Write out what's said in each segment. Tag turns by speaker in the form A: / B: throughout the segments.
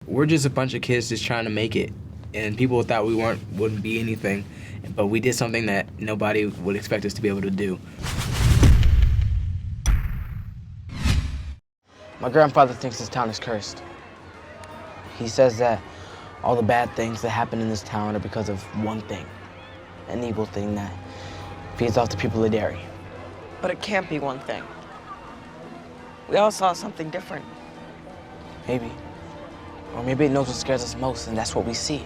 A: we're just a bunch of kids just trying to make it, and people thought we wouldn't be anything, but we did something that nobody would expect us to be able to do.
B: My grandfather thinks this town is cursed. He says that all the bad things that happen in this town are because of one thing, an evil thing that feeds off the people of Derry.
C: But it can't be one thing. We all saw something different.
B: Maybe. Or maybe it knows what scares us most, and that's what we see.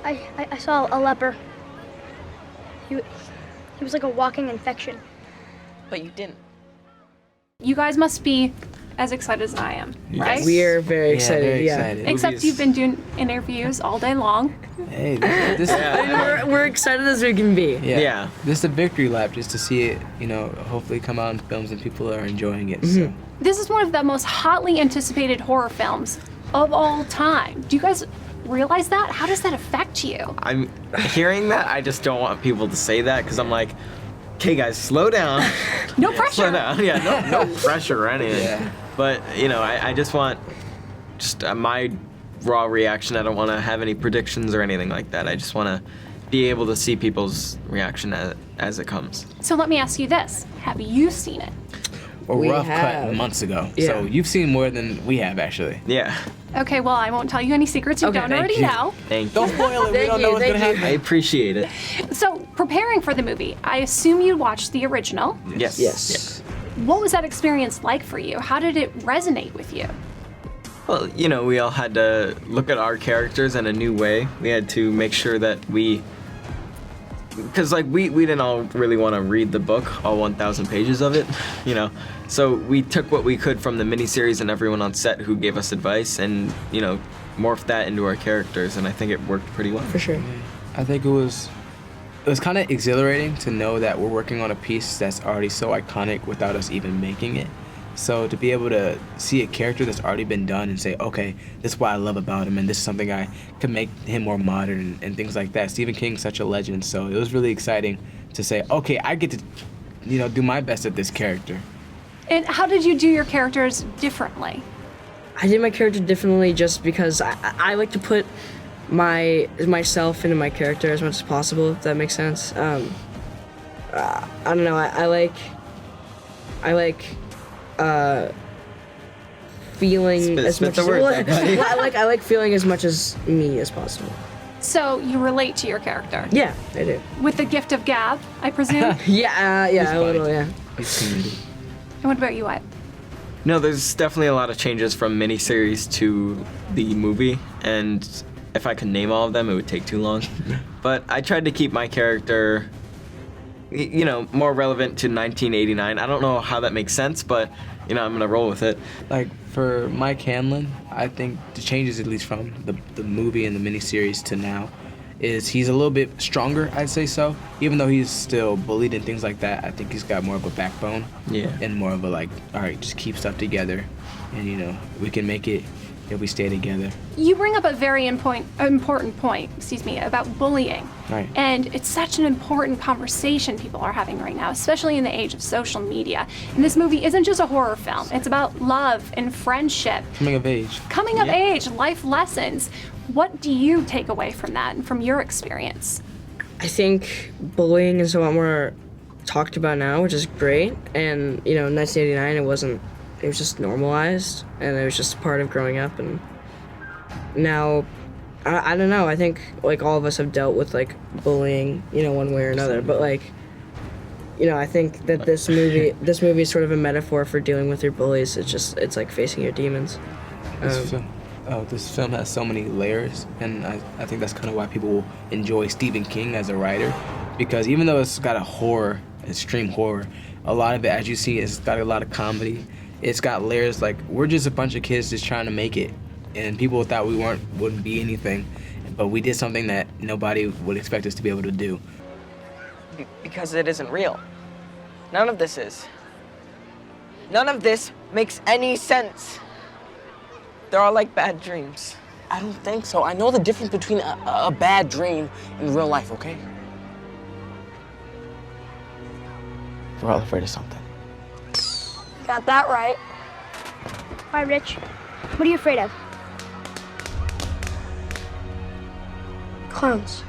D: I saw a leper. He was like a walking infection.
C: But you didn't.
E: You guys must be as excited as I am, right?
F: We are very excited.
A: Very
F: Yeah.
A: excited.
E: Except you've been doing interviews all day long.
A: Hey, this
F: We're excited as we can be.
A: yeah. This is a victory lap just to see it, hopefully come out in films and people are enjoying it. So.
E: This is one of the most hotly anticipated horror films of all time. Do you guys realize that? How does that affect you?
G: I'm hearing that. I just don't want people to say that because I'm like, okay, guys, slow down.
E: No pressure.
G: Slow down. Yeah, no pressure or anything.
A: Yeah.
G: But I just want my raw reaction. I don't want to have any predictions or anything like that. I just want to be able to see people's reaction as it comes.
E: So let me ask you this. Have you seen it?
A: A
F: We
A: rough
F: have.
A: cut months ago.
F: Yeah.
A: So you've seen more than we have, actually.
G: Yeah.
E: Okay, well, I won't tell you any secrets you
F: Okay,
E: don't
F: thank
E: already
A: you.
E: know.
G: Thank you.
A: Don't spoil it. We don't know what's going to happen.
G: I appreciate it.
E: So, preparing for the movie, I assume you watched the original.
G: Yes.
F: Yes.
E: What was that experience like for you? How did it resonate with you?
G: Well, we all had to look at our characters in a new way. We had to make sure that because we didn't all really want to read the book, all 1,000 pages of it, So we took what we could from the miniseries and everyone on set who gave us advice and, morphed that into our characters, and I think it worked pretty well.
F: For sure.
A: I think it was kind of exhilarating to know that we're working on a piece that's already so iconic without us even making it. So to be able to see a character that's already been done and say, okay, this is what I love about him, and this is something I could make him more modern and things like that. Stephen King's such a legend, so it was really exciting to say, okay, I get to, do my best at this character.
E: And how did you do your characters differently?
F: I did my character differently just because I like to put myself into my character as much as possible, if that makes sense. I don't know. I like feeling as much
G: the
F: as
G: word there,
F: I like feeling as much as me as possible.
E: So you relate to your character?
F: Yeah, I do.
E: With the gift of gab, I presume?
F: Yeah, a
A: funny.
F: little, yeah.
E: And what about you, Wyatt?
G: No, there's definitely a lot of changes from miniseries to the movie, and if I could name all of them, it would take too long. But I tried to keep my character, more relevant to 1989. I don't know how that makes sense, but, I'm going to roll with it.
A: Like, for Mike Hanlon, I think the changes, at least from the movie and the miniseries to now, is he's a little bit stronger, I'd say so. Even though he's still bullied and things like that, I think he's got more of a backbone.
G: Yeah.
A: And more of a, all right, just keep stuff together. And, we can make it if we stay together.
E: You bring up a very important point, about bullying.
A: Right.
E: And it's such an important conversation people are having right now, especially in the age of social media. And this movie isn't just a horror film. It's about love and friendship.
A: Coming of age.
E: Coming of age, life lessons. What do you take away from that and from your experience?
F: I think bullying is a lot more talked about now, which is great. And, in 1989, it was just normalized, and it was just part of growing up. And now, I don't know, I think, all of us have dealt with, bullying, one way or another. But, I think that this movie is sort of a metaphor for dealing with your bullies. It's like facing your demons.
A: This film has so many layers, and I think that's kind of why people will enjoy Stephen King as a writer, because even though it's got extreme horror, a lot of it, as you see, it's got a lot of comedy. It's got layers, we're just a bunch of kids just trying to make it, and people thought we wouldn't be anything, but we did something that nobody would expect us to be able to do.
C: Because it isn't real. None of this is. None of this makes any sense. They're all like bad dreams.
B: I don't think so. I know the difference between a bad dream and real life, okay? We're all afraid of something.
D: Got that right. Why, Rich? What are you afraid of? Clowns.